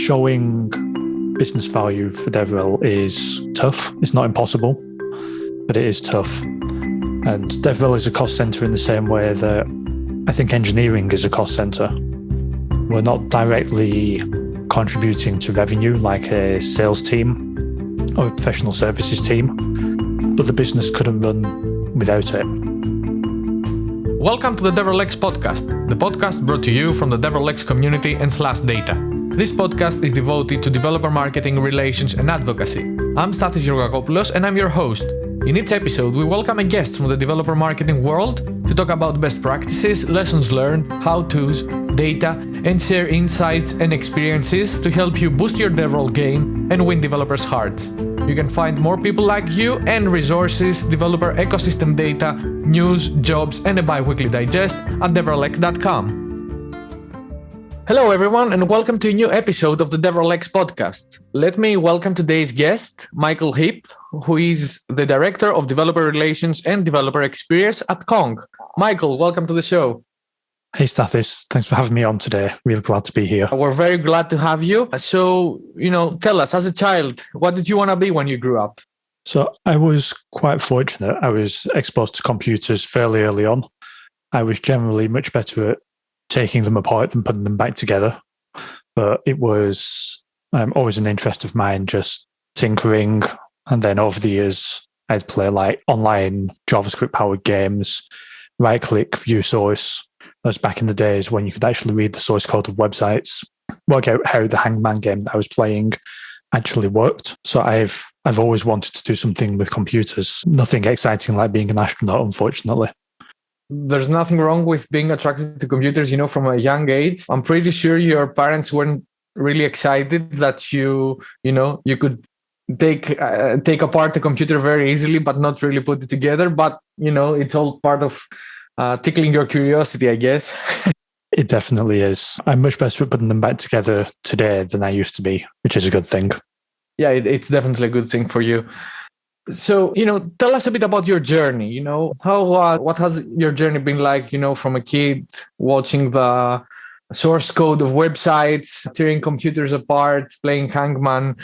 Showing business value for DevRel is tough. It's not impossible, but it is tough. And DevRel is a cost center in the same way that I think engineering is a cost center. We're not directly contributing to revenue like a sales team or a professional services team, but the business couldn't run without it. Welcome to the DevRel X podcast, the podcast brought to you from the DevRel X community and /data. This podcast is devoted to developer marketing, relations, and advocacy. I'm Stathis Georgakopoulos and I'm your host. In each episode, we welcome a guest from the developer marketing world to talk about best practices, lessons learned, how-tos, data, and share insights and experiences to help you boost your DevRel game and win developers' hearts. You can find more people like you and resources, developer ecosystem data, news, jobs, and a bi-weekly digest at devrelx.com. Hello, everyone, and welcome to a new episode of the DevRel X podcast. Let me welcome today's guest, Michael Heap, who is the Director of Developer Relations and Developer Experience at Kong. Michael, welcome to the show. Hey, Stathis. Thanks for having me on today. Real glad to be here. We're very glad to have you. So, tell us, as a child, what did you want to be when you grew up? So I was quite fortunate. I was exposed to computers fairly early on. I was generally much better at taking them apart than putting them back together. But it was always an interest of mine, just tinkering. And then over the years, I'd play like online JavaScript-powered games, right-click, view source. That was back in the days when you could actually read the source code of websites, work out how the Hangman game that I was playing actually worked. So I've always wanted to do something with computers. Nothing exciting like being an astronaut, unfortunately. There's nothing wrong with being attracted to computers, from a young age. I'm pretty sure your parents weren't really excited that you could take apart the computer very easily, but not really put it together. But, it's all part of tickling your curiosity, I guess. It definitely is. I'm much better at putting them back together today than I used to be, which is a good thing. Yeah, it's definitely a good thing for you. So, tell us a bit about your journey. What has your journey been like, from a kid watching the source code of websites, tearing computers apart, playing Hangman,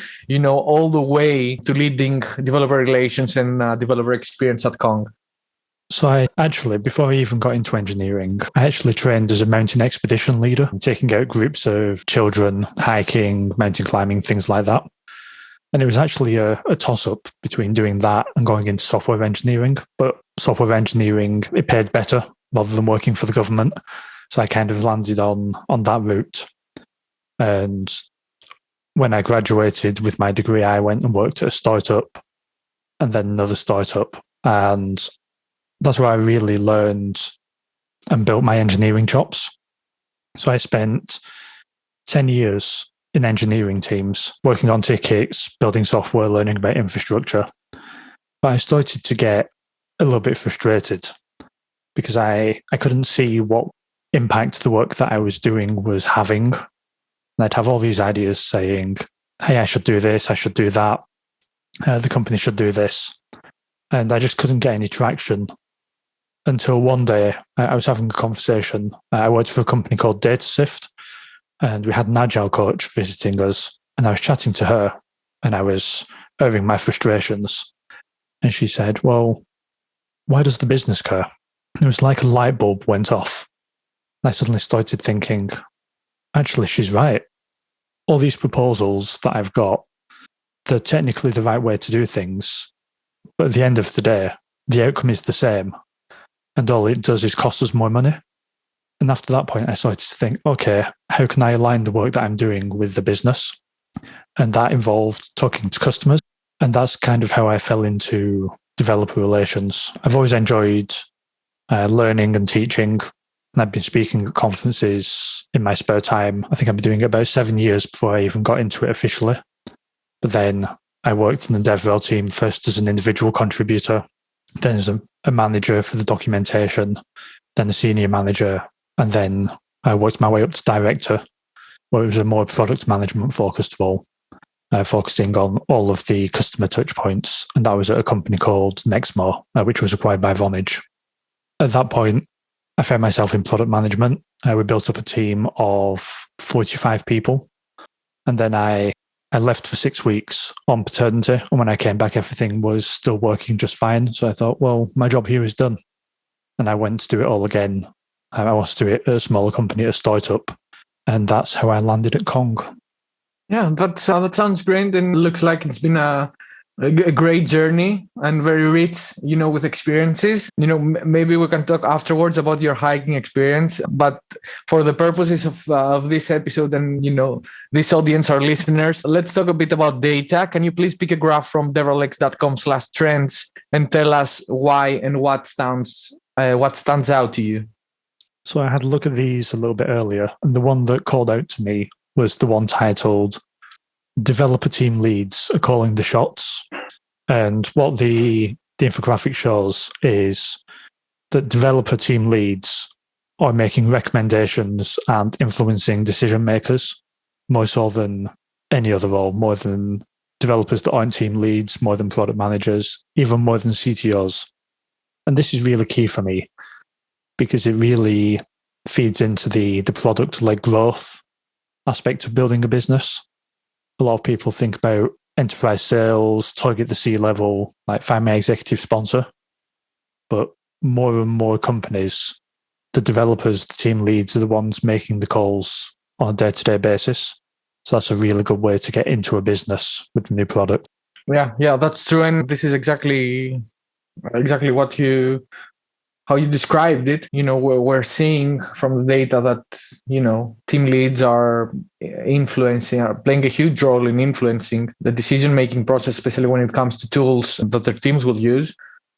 all the way to leading developer relations and developer experience at Kong? So I actually, before I even got into engineering, I actually trained as a mountain expedition leader, taking out groups of children, hiking, mountain climbing, things like that. And it was actually a toss-up between doing that and going into software engineering. But software engineering, it paid better rather than working for the government. So I kind of landed on that route. And when I graduated with my degree, I went and worked at a startup and then another startup. And that's where I really learned and built my engineering chops. So I spent 10 years in engineering teams, working on tickets, building software, learning about infrastructure. But I started to get a little bit frustrated because I couldn't see what impact the work that I was doing was having. And I'd have all these ideas saying, hey, I should do this, I should do that. The company should do this. And I just couldn't get any traction until one day I was having a conversation. I worked for a company called DataSift, and we had an agile coach visiting us, and I was chatting to her and I was airing my frustrations. And she said, well, why does the business care? It was like a light bulb went off. And I suddenly started thinking, actually, she's right. All these proposals that I've got, they're technically the right way to do things. But at the end of the day, the outcome is the same. And all it does is cost us more money. And after that point, I started to think, okay, how can I align the work that I'm doing with the business? And that involved talking to customers. And that's kind of how I fell into developer relations. I've always enjoyed learning and teaching. And I've been speaking at conferences in my spare time. I think I've been doing it about 7 years before I even got into it officially. But then I worked in the DevRel team first as an individual contributor, then as a manager for the documentation, then a senior manager, and then I worked my way up to director, where it was a more product management focused role, focusing on all of the customer touch points. And that was at a company called Nextmo, which was acquired by Vonage. At that point, I found myself in product management. We built up a team of 45 people. And then I left for 6 weeks on paternity. And when I came back, everything was still working just fine. So I thought, well, my job here is done. And I went to do it all again. I want to do it at a smaller company, at a startup. And that's how I landed at Kong. Yeah, that sounds great, and looks like it's been a great journey and very rich, with experiences. Maybe we can talk afterwards about your hiking experience. But for the purposes of this episode and, this audience, our listeners, let's talk a bit about data. Can you please pick a graph from devrelx.com/trends and tell us why and what stands out to you? So I had a look at these a little bit earlier, and the one that called out to me was the one titled "Developer Team Leads Are Calling the Shots." And what the infographic shows is that developer team leads are making recommendations and influencing decision makers more so than any other role, more than developers that aren't team leads, more than product managers, even more than CTOs. And this is really key for me, because it really feeds into the product-led growth aspect of building a business. A lot of people think about enterprise sales, target the C-level, like find my executive sponsor. But more and more companies, the developers, the team leads are the ones making the calls on a day-to-day basis. So that's a really good way to get into a business with the new product. Yeah, that's true. And this is exactly how you described it. We're seeing from the data that, team leads are playing a huge role in influencing the decision-making process, especially when it comes to tools that their teams will use.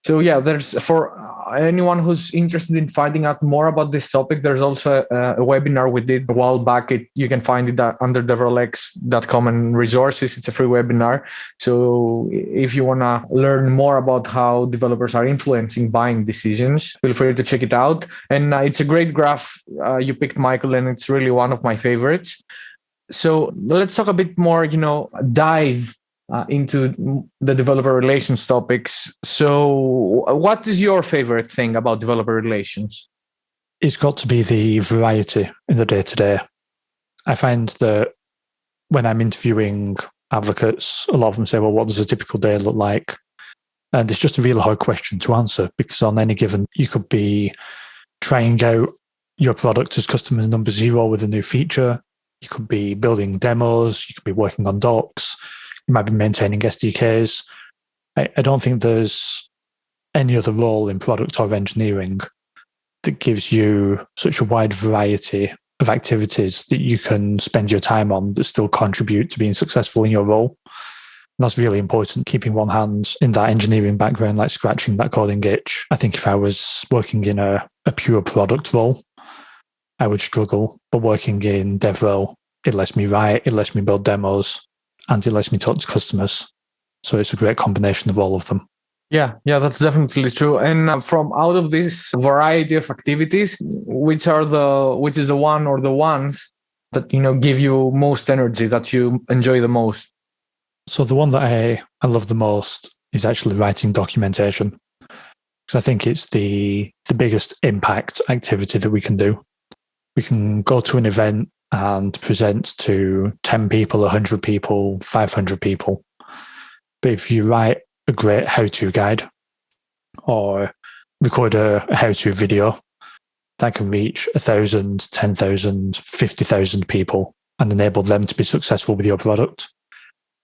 So yeah, there's, for anyone who's interested in finding out more about this topic, there's also a webinar we did a while back. You can find it under devrelx.com and resources. It's a free webinar. So if you want to learn more about how developers are influencing buying decisions, feel free to check it out. And it's a great graph you picked, Michael, and it's really one of my favorites. So let's talk a bit more, dive into the developer relations topics. So what is your favorite thing about developer relations? It's got to be the variety in the day-to-day. I find that when I'm interviewing advocates, a lot of them say, well, what does a typical day look like? And it's just a really hard question to answer, because on any given, you could be trying out your product as customer number 0 with a new feature. You could be building demos. You could be working on docs. You might be maintaining SDKs. I don't think there's any other role in product or engineering that gives you such a wide variety of activities that you can spend your time on that still contribute to being successful in your role. And that's really important, keeping one hand in that engineering background, like scratching that coding itch. I think if I was working in a pure product role, I would struggle. But working in DevRel, it lets me write, it lets me build demos, and it lets me talk to customers. So it's a great combination of all of them. Yeah, that's definitely true. And from out of this variety of activities, which is the one or the ones that, give you most energy, that you enjoy the most? So the one that I love the most is actually writing documentation, because I think it's the biggest impact activity that we can do. We can go to an event and present to 10 people, 100 people, 500 people. But if you write a great how-to guide or record a how-to video, that can reach 1,000, 10,000, 50,000 people and enable them to be successful with your product.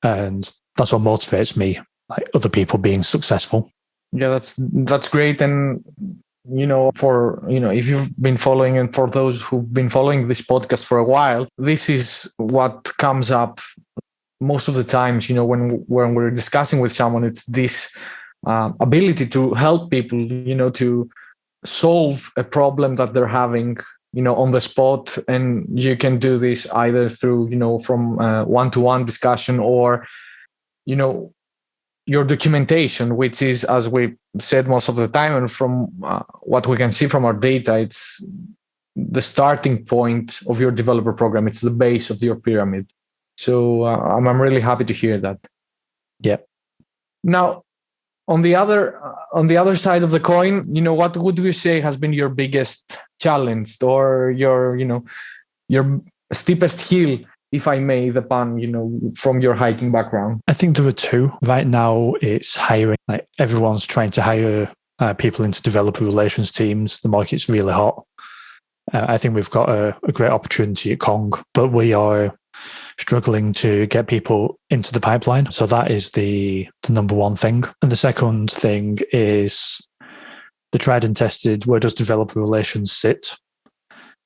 And that's what motivates me, like other people being successful. Yeah, that's great. And if you've been following, and for those who've been following this podcast for a while, this is what comes up most of the times, when we're discussing with someone. It's this ability to help people, to solve a problem that they're having, on the spot. And you can do this either through, from one-to-one discussion, or, your documentation, which is, as we said most of the time, and from what we can see from our data, it's the starting point of your developer program. It's the base of your pyramid. So I'm really happy to hear that. Yeah. Now, on the other side of the coin, what would you say has been your biggest challenge, or your steepest hill if I may, the pun, from your hiking background? I think there are two. Right now, it's hiring. Like everyone's trying to hire people into developer relations teams. The market's really hot. I think we've got a great opportunity at Kong, but we are struggling to get people into the pipeline. So that is the number one thing. And the second thing is the tried and tested, where does developer relations sit?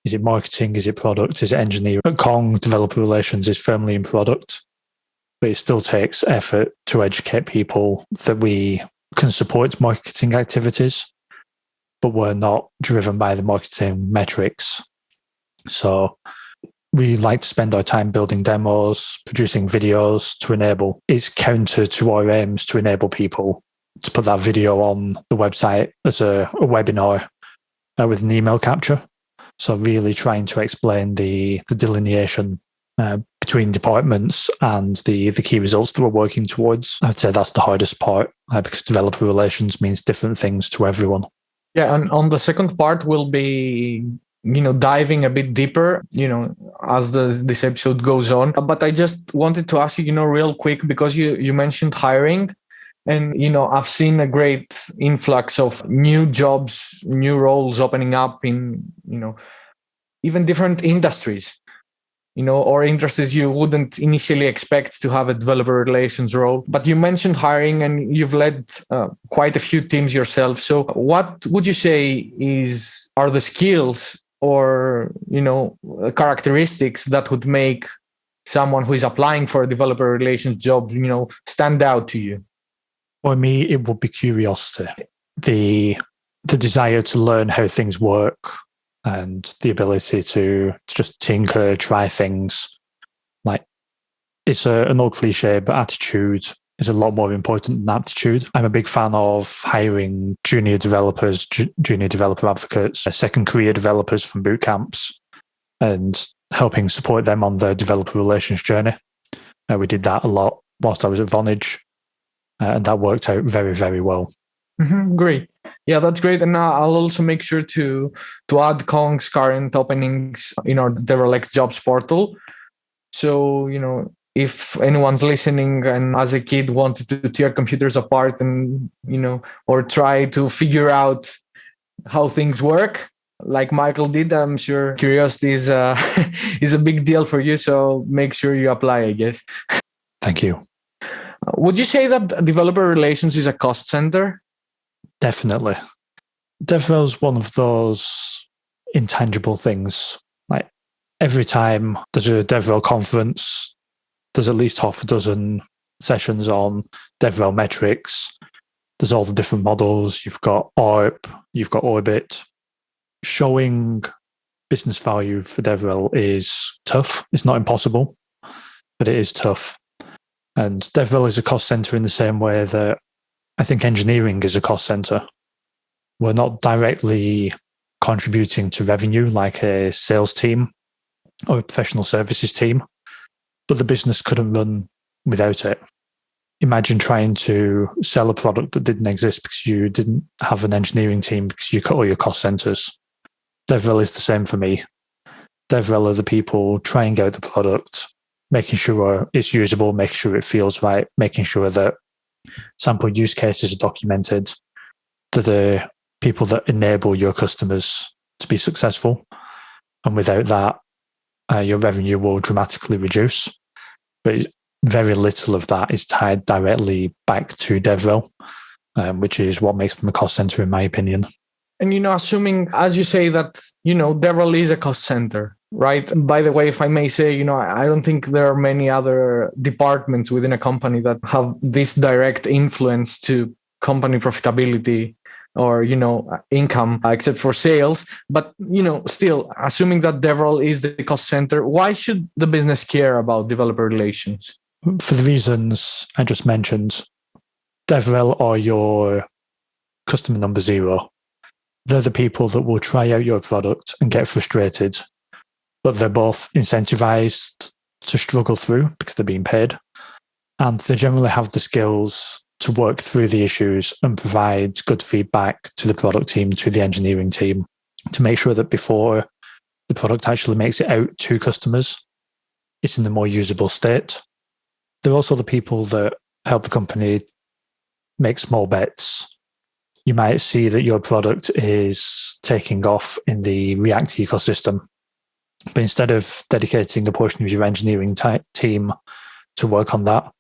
Is it marketing? Is it product? Is it engineering? At Kong, developer relations is firmly in product, but it still takes effort to educate people that we can support marketing activities, but we're not driven by the marketing metrics. So we like to spend our time building demos, producing videos to enable. It's counter to our aims to enable people to put that video on the website as a webinar with an email capture. So really trying to explain the delineation between departments and the key results that we're working towards. I'd say that's the hardest part because developer relations means different things to everyone. Yeah, and on the second part, we'll be diving a bit deeper, as this episode goes on. But I just wanted to ask you, real quick, because you mentioned hiring. And, I've seen a great influx of new jobs, new roles opening up in, even different industries, or industries you wouldn't initially expect to have a developer relations role. But you mentioned hiring and you've led quite a few teams yourself. So what would you say are the skills or, characteristics that would make someone who is applying for a developer relations job, stand out to you? For me, it would be curiosity, the desire to learn how things work, and the ability to just tinker, try things. Like it's an old cliche, but attitude is a lot more important than aptitude. I'm a big fan of hiring junior developers, junior developer advocates, second career developers from boot camps, and helping support them on their developer relations journey. We did that a lot whilst I was at Vonage. And that worked out very, very well. Great. Yeah, that's great. And I'll also make sure to add Kong's current openings in our DevRel X jobs portal. So, if anyone's listening and as a kid wanted to tear computers apart and, or try to figure out how things work, like Michael did, I'm sure curiosity is a big deal for you. So make sure you apply, I guess. Thank you. Would you say that developer relations is a cost center? Definitely. DevRel is one of those intangible things. Like every time there's a DevRel conference, there's at least half a dozen sessions on DevRel metrics. There's all the different models. You've got ARP, you've got Orbit. Showing business value for DevRel is tough. It's not impossible, but it is tough. And DevRel is a cost center in the same way that I think engineering is a cost center. We're not directly contributing to revenue like a sales team or a professional services team, but the business couldn't run without it. Imagine trying to sell a product that didn't exist because you didn't have an engineering team because you cut all your cost centers. DevRel is the same for me. DevRel are the people trying out the product, making sure it's usable, making sure it feels right, making sure that sample use cases are documented, that the people that enable your customers to be successful. And without that, your revenue will dramatically reduce. But very little of that is tied directly back to DevRel, which is what makes them a cost center, in my opinion. And, assuming, as you say, that, DevRel is a cost center, right? And by the way, if I may say, I don't think there are many other departments within a company that have this direct influence to company profitability or, income, except for sales. But, still, assuming that DevRel is the cost center, why should the business care about developer relations? For the reasons I just mentioned, DevRel are your customer number zero. They're the people that will try out your product and get frustrated, but they're both incentivized to struggle through because they're being paid. And they generally have the skills to work through the issues and provide good feedback to the product team, to the engineering team, to make sure that before the product actually makes it out to customers, it's in the more usable state. There are also the people that help the company make small bets. You might see that your product is taking off in the React ecosystem, but instead of dedicating a portion of your engineering team to work on that,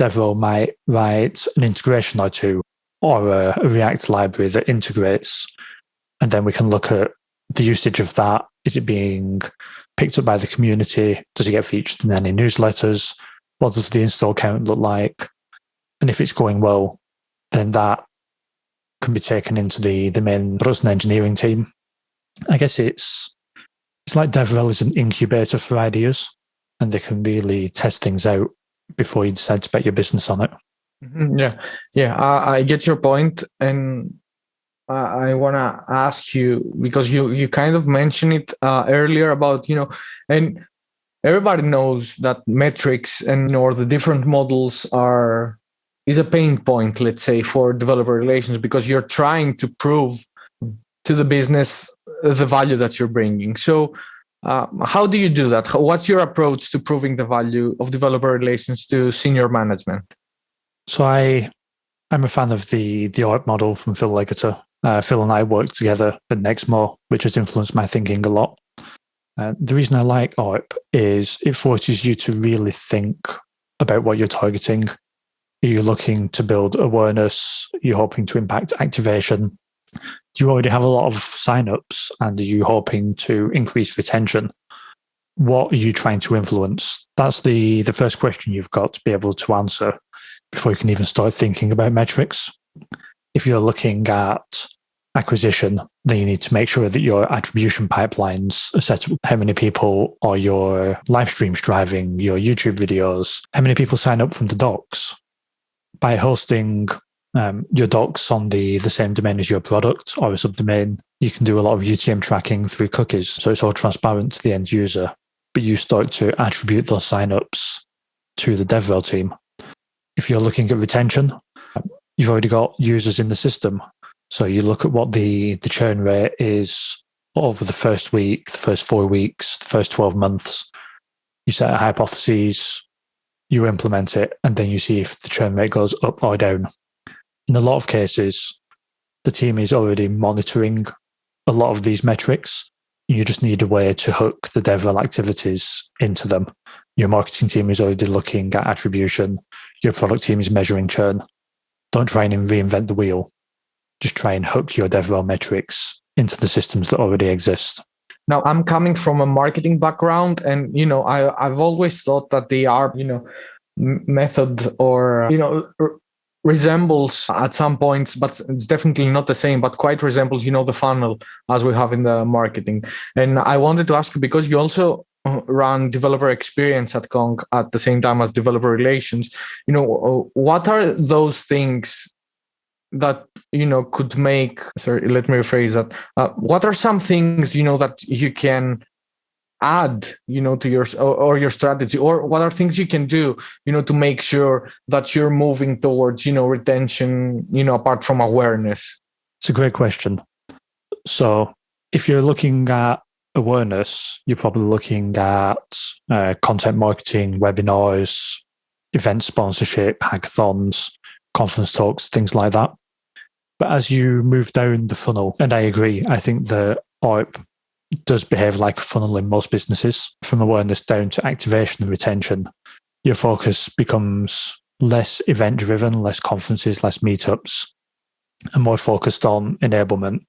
DevRel might write an integration or two, or a React library that integrates, and then we can look at the usage of that. Is it being picked up by the community? Does it get featured in any newsletters? What does the install count look like? And if it's going well, then that can be taken into the main production engineering team. I guess it's like DevRel is an incubator for ideas, and they can really test things out before you decide to bet your business on it. Yeah. I get your point, and I want to ask you, because you kind of mentioned it earlier about, and everybody knows that metrics and or the different models is a pain point, let's say, for developer relations, because you're trying to prove to the business the value that you're bringing. So how do you do that? What's your approach to proving the value of developer relations to senior management? So I'm a fan of the OIP model from Phil Legater. Phil and I worked together at Nextmo, which has influenced my thinking a lot. The reason I like OIP is it forces you to really think about what you're targeting. Are you looking to build awareness? Are you hoping to impact activation? Do you already have a lot of signups, and are you hoping to increase retention? What are you trying to influence? That's the first question you've got to be able to answer before you can even start thinking about metrics. If you're looking at acquisition, then you need to make sure that your attribution pipelines are set up. How many people are your live streams driving, your YouTube videos? How many people sign up from the docs? By hosting your docs on the same domain as your product or a subdomain, you can do a lot of UTM tracking through cookies. So it's all transparent to the end user, but you start to attribute those signups to the DevRel team. If you're looking at retention, you've already got users in the system. So you look at what the churn rate is over the first week, the first 4 weeks, the first 12 months. You set a hypothesis, you implement it, and then you see if the churn rate goes up or down. In a lot of cases, the team is already monitoring a lot of these metrics. You just need a way to hook the DevRel activities into them. Your marketing team is already looking at attribution. Your product team is measuring churn. Don't try and reinvent the wheel. Just try and hook your DevRel metrics into the systems that already exist. Now, I'm coming from a marketing background, and I've always thought that they are, method or resembles at some points, but it's definitely not the same, but quite resembles, the funnel as we have in the marketing. And I wanted to ask you, because you also run developer experience at Kong at the same time as developer relations, what are those things that could make, let me rephrase that, what are some things that you can add to your or your strategy, or what are things you can do to make sure that you're moving towards retention apart from awareness? It's a great question. So if you're looking at awareness, you're probably looking at content marketing, webinars, event sponsorship, hackathons, conference talks, things like that. But as you move down the funnel, and I agree, I think the OIP does behave like a funnel in most businesses. From awareness down to activation and retention, your focus becomes less event-driven, less conferences, less meetups, and more focused on enablement.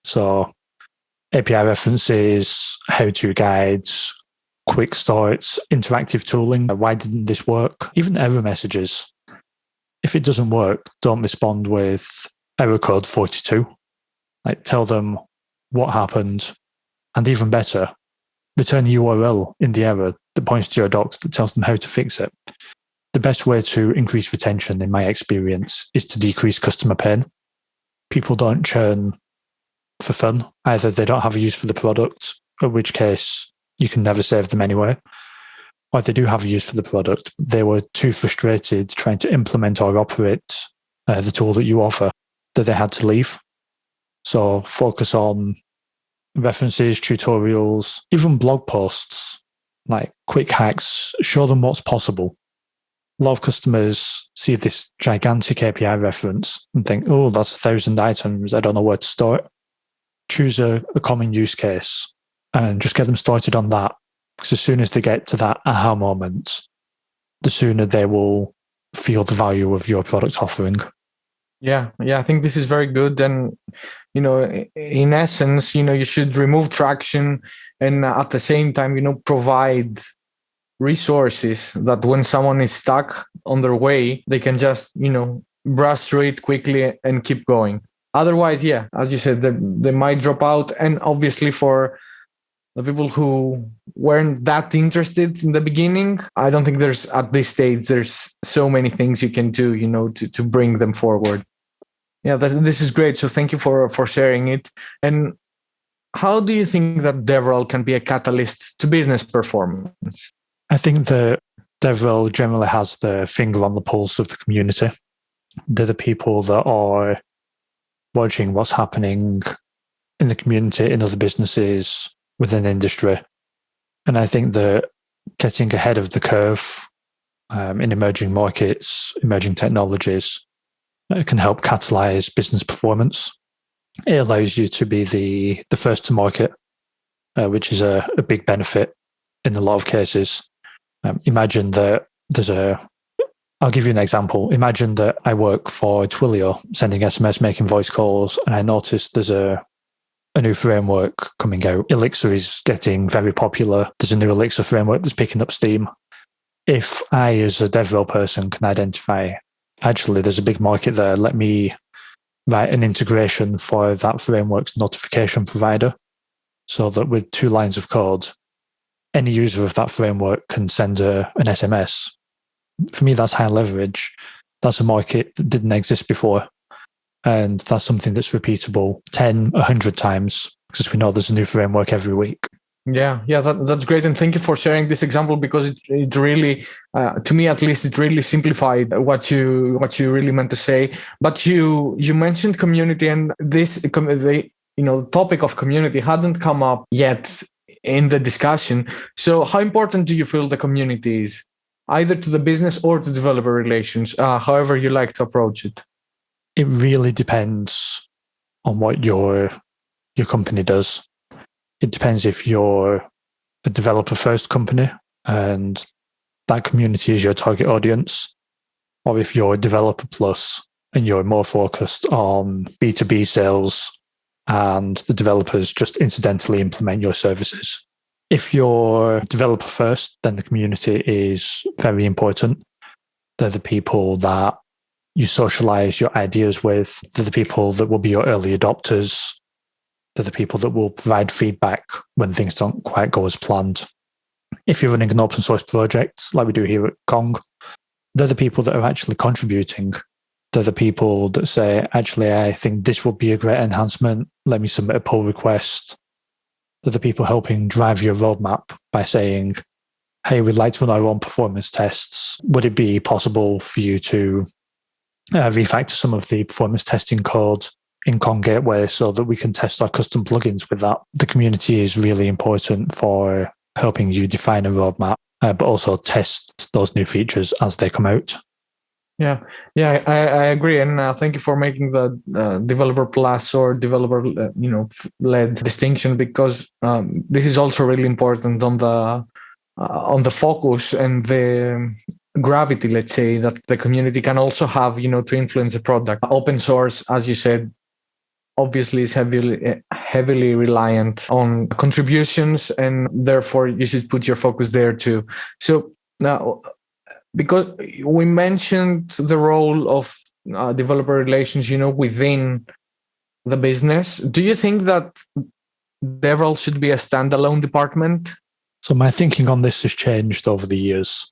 So API references, how-to guides, quick starts, interactive tooling. Why didn't this work? Even error messages. If it doesn't work, don't respond with error code 42. Tell them what happened, and even better, return a URL in the error that points to your docs that tells them how to fix it. The best way to increase retention, in my experience, is to decrease customer pain. People don't churn for fun. Either they don't have a use for the product, in which case you can never save them anyway, or they do have a use for the product. They were too frustrated trying to implement or operate the tool that you offer that they had to leave. So focus on references, tutorials, even blog posts like quick hacks, show them what's possible. A lot of customers see this gigantic API reference and think, oh, that's 1,000 items. I don't know where to start. Choose a common use case and just get them started on that. Because as soon as they get to that aha moment, the sooner they will feel the value of your product offering. Yeah, I think this is very good. And, in essence, you should remove traction and at the same time, provide resources that when someone is stuck on their way, they can just, brush through it quickly and keep going. Otherwise, yeah, as you said, they might drop out. And obviously for the people who weren't that interested in the beginning, I don't think at this stage, there's so many things you can do, to bring them forward. Yeah, this is great. So thank you for sharing it. And how do you think that DevRel can be a catalyst to business performance? I think that DevRel generally has the finger on the pulse of the community. They're the people that are watching what's happening in the community, in other businesses, within industry. And I think that getting ahead of the curve in emerging markets, emerging technologies, can help catalyze business performance. It allows you to be the first to market, which is a big benefit in a lot of cases. Imagine that I'll give you an example. Imagine that I work for Twilio, sending SMS, making voice calls, and I notice there's a new framework coming out. Elixir is getting very popular. There's a new Elixir framework that's picking up steam. If I, as a DevRel person, can identify, actually, there's a big market there, let me write an integration for that framework's notification provider so that with 2 lines of code, any user of that framework can send an SMS. For me, that's high leverage. That's a market that didn't exist before. And that's something that's repeatable 10, 100 times because we know there's a new framework every week. Yeah, that's great. And thank you for sharing this example because it really, to me at least, it really simplified what you really meant to say. But you mentioned community, and the topic of community hadn't come up yet in the discussion. So how important do you feel the community is, either to the business or to developer relations, however you like to approach it? It really depends on what your company does. It depends if you're a developer first company and that community is your target audience, or if you're a developer plus and you're more focused on B2B sales and the developers just incidentally implement your services. If you're developer first, then the community is very important. They're the people that you socialize your ideas with. They're the people that will be your early adopters. They're the people that will provide feedback when things don't quite go as planned. If you're running an open source project like we do here at Kong, they're the people that are actually contributing. They're the people that say, actually, I think this will be a great enhancement. Let me submit a pull request. They're the people helping drive your roadmap by saying, hey, we'd like to run our own performance tests. Would it be possible for you to refactor some of the performance testing code in Kong Gateway so that we can test our custom plugins with that? The community is really important for helping you define a roadmap, but also test those new features as they come out. Yeah, I agree, and thank you for making the developer plus or developer, led distinction, because this is also really important on the focus and the gravity, let's say, that the community can also have, to influence the product. Open source, as you said, obviously is heavily reliant on contributions, and therefore you should put your focus there too. So now, because we mentioned the role of developer relations, within the business, do you think that DevRel should be a standalone department? So my thinking on this has changed over the years.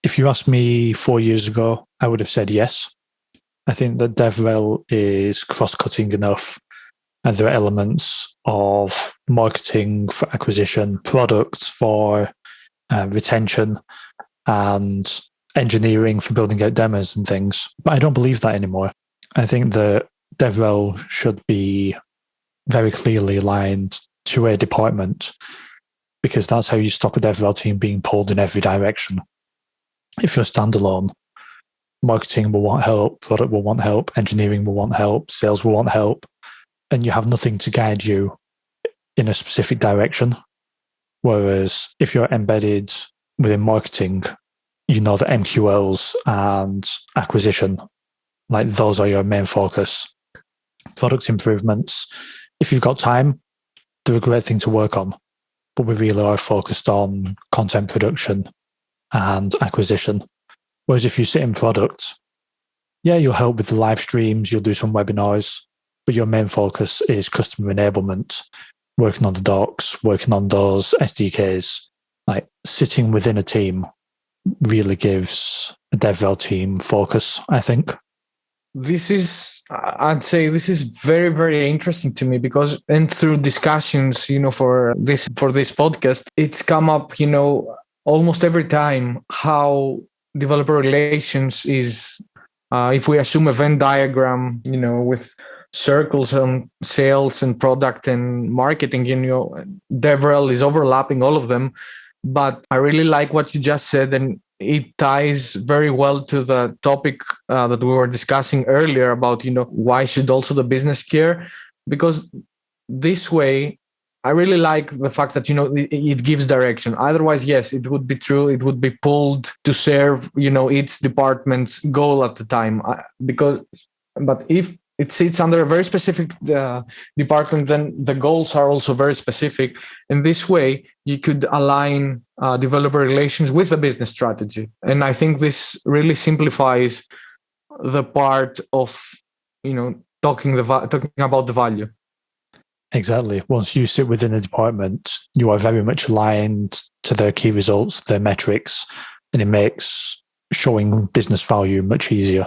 If you asked me 4 years ago, I would have said yes. I think that DevRel is cross-cutting enough, and there are elements of marketing for acquisition, products for retention, and engineering for building out demos and things. But I don't believe that anymore. I think that DevRel should be very clearly aligned to a department. because that's how you stop a DevRel team being pulled in every direction. If you're standalone, marketing will want help, product will want help, engineering will want help, sales will want help, and you have nothing to guide you in a specific direction. Whereas if you're embedded within marketing, you know that MQLs and acquisition, like those are your main focus. Product improvements, if you've got time, they're a great thing to work on, but we really are focused on content production and acquisition. Whereas if you sit in product, yeah, you'll help with the live streams, you'll do some webinars, but your main focus is customer enablement, working on the docs, working on those SDKs. Like sitting within a team really gives a DevRel team focus, I think. I'd say this is very, very interesting to me because, and through discussions, for this podcast, it's come up, almost every time how developer relations is, if we assume a Venn diagram, with circles on sales and product and marketing, DevRel is overlapping all of them. But I really like what you just said, and it ties very well to the topic that we were discussing earlier about, why should also the business care? Because this way, I really like the fact that, it gives direction. Otherwise, yes, it would be true. It would be pulled to serve, its department's goal at the time. But if it sits under a very specific department, then the goals are also very specific. And this way, you could align developer relations with the business strategy. And I think this really simplifies the part of, talking about the value. Exactly. Once you sit within a department, you are very much aligned to their key results, their metrics, and it makes showing business value much easier.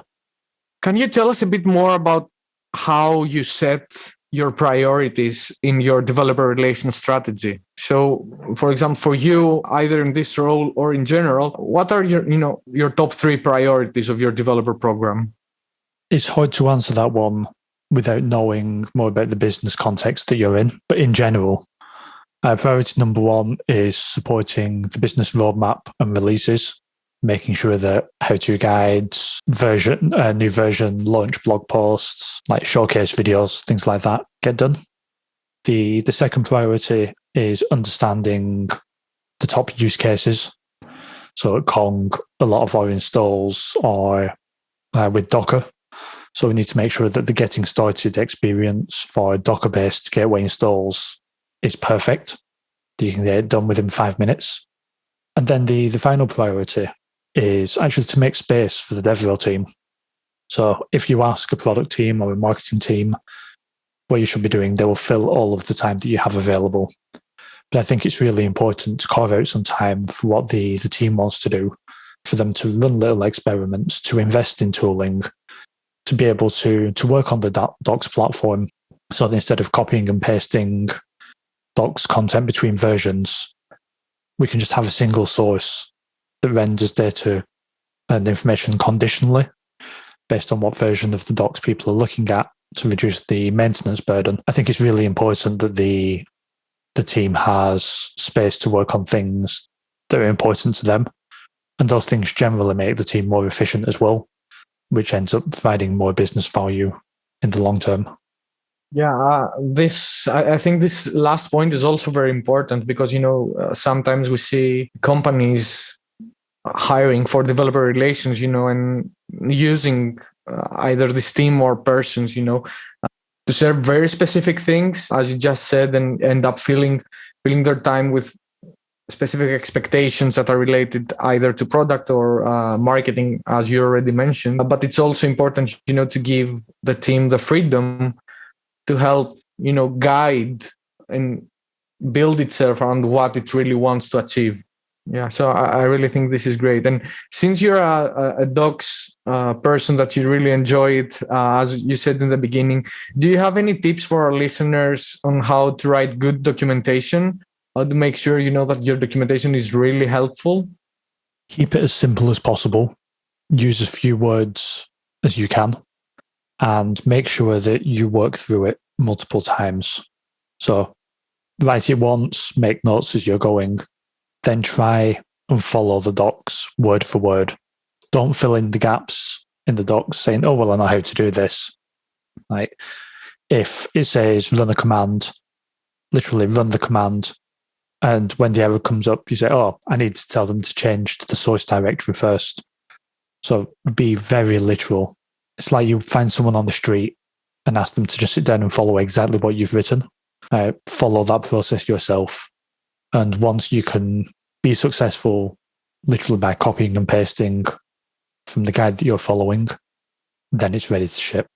Can you tell us a bit more about how you set your priorities in your developer relations strategy? So, for example, for you, either in this role or in general, what are your top 3 priorities of your developer program? It's hard to answer that one without knowing more about the business context that you're in. But in general, priority number 1 is supporting the business roadmap and releases, making sure that how-to guides, new version, launch blog posts, like showcase videos, things like that get done. The second priority is understanding the top use cases. So at Kong, a lot of our installs are with Docker. So we need to make sure that the getting started experience for Docker-based gateway installs is perfect, that you can get it done within 5 minutes. And then the final priority is actually to make space for the DevRel team. So if you ask a product team or a marketing team what you should be doing, they will fill all of the time that you have available. But I think it's really important to carve out some time for what the team wants to do, for them to run little experiments, to invest in tooling, to be able to work on the docs platform. So that instead of copying and pasting docs content between versions, we can just have a single source that renders data and information conditionally based on what version of the docs people are looking at to reduce the maintenance burden. I think it's really important that the team has space to work on things that are important to them. And those things generally make the team more efficient as well, which ends up providing more business value in the long term. Yeah, I think this last point is also very important because, sometimes we see companies hiring for developer relations, and using either this team or persons, to serve very specific things, as you just said, and end up filling their time with specific expectations that are related either to product or marketing, as you already mentioned. But it's also important, to give the team the freedom to help, guide and build itself around what it really wants to achieve. Yeah, so I really think this is great. And since you're a docs person that you really enjoy it, as you said in the beginning, do you have any tips for our listeners on how to write good documentation? How to make sure, that your documentation is really helpful? Keep it as simple as possible. Use as few words as you can. And make sure that you work through it multiple times. So write it once, make notes as you're going, then try and follow the docs word for word. Don't fill in the gaps in the docs saying, oh, well, I know how to do this. Like if it says run a command, literally run the command. And when the error comes up, you say, oh, I need to tell them to change to the source directory first. So be very literal. It's like you find someone on the street and ask them to just sit down and follow exactly what you've written. Follow that process yourself. And once you can be successful literally by copying and pasting from the guide that you're following, then it's ready to ship.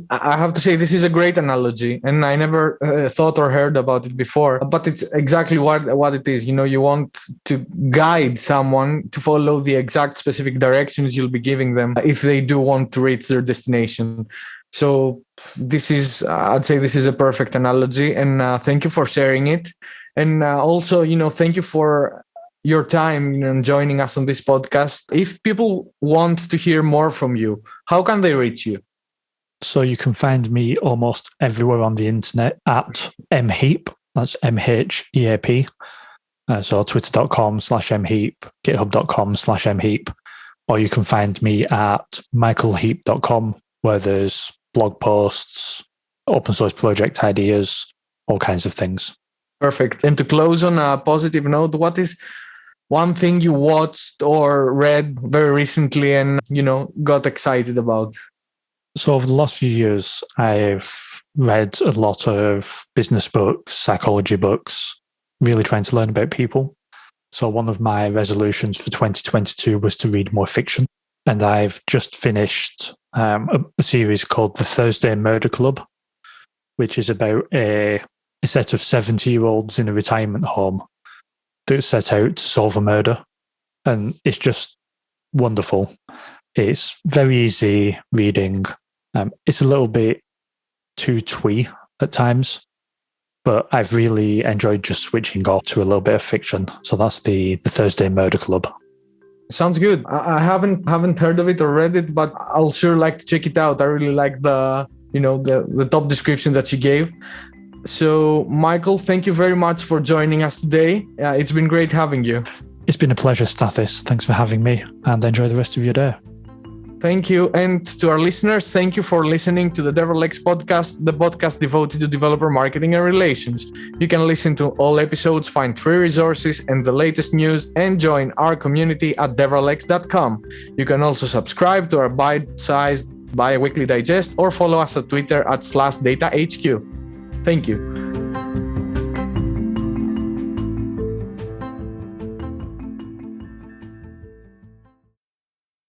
I have to say, this is a great analogy, and I never thought or heard about it before, but it's exactly what it is. You want to guide someone to follow the exact specific directions you'll be giving them if they do want to reach their destination. So I'd say this is a perfect analogy, and thank you for sharing it. And also, thank you for your time and joining us on this podcast. If people want to hear more from you, how can they reach you? So you can find me almost everywhere on the internet at mheap. That's MHEAP. So twitter.com/mheap, github.com/mheap. Or you can find me at michaelheap.com, where there's blog posts, open source project ideas, all kinds of things. Perfect. And to close on a positive note, what is one thing you watched or read very recently and, got excited about? So over the last few years, I've read a lot of business books, psychology books, really trying to learn about people. So one of my resolutions for 2022 was to read more fiction. And I've just finished a series called The Thursday Murder Club, which is about a set of 70-year-olds in a retirement home that set out to solve a murder. And it's just wonderful. It's very easy reading. It's a little bit too twee at times, but I've really enjoyed just switching off to a little bit of fiction. So that's the Thursday Murder Club. Sounds good. I haven't heard of it or read it, but I'll sure like to check it out. I really like the top description that you gave. So, Michael, thank you very much for joining us today. It's been great having you. It's been a pleasure, Stathis. Thanks for having me, and enjoy the rest of your day. Thank you. And to our listeners, thank you for listening to the DevRel podcast, the podcast devoted to developer marketing and relations. You can listen to all episodes, find free resources and the latest news, and join our community at devrelx.com. You can also subscribe to our bite-sized bi-weekly digest or follow us on Twitter at /datahq. Thank you.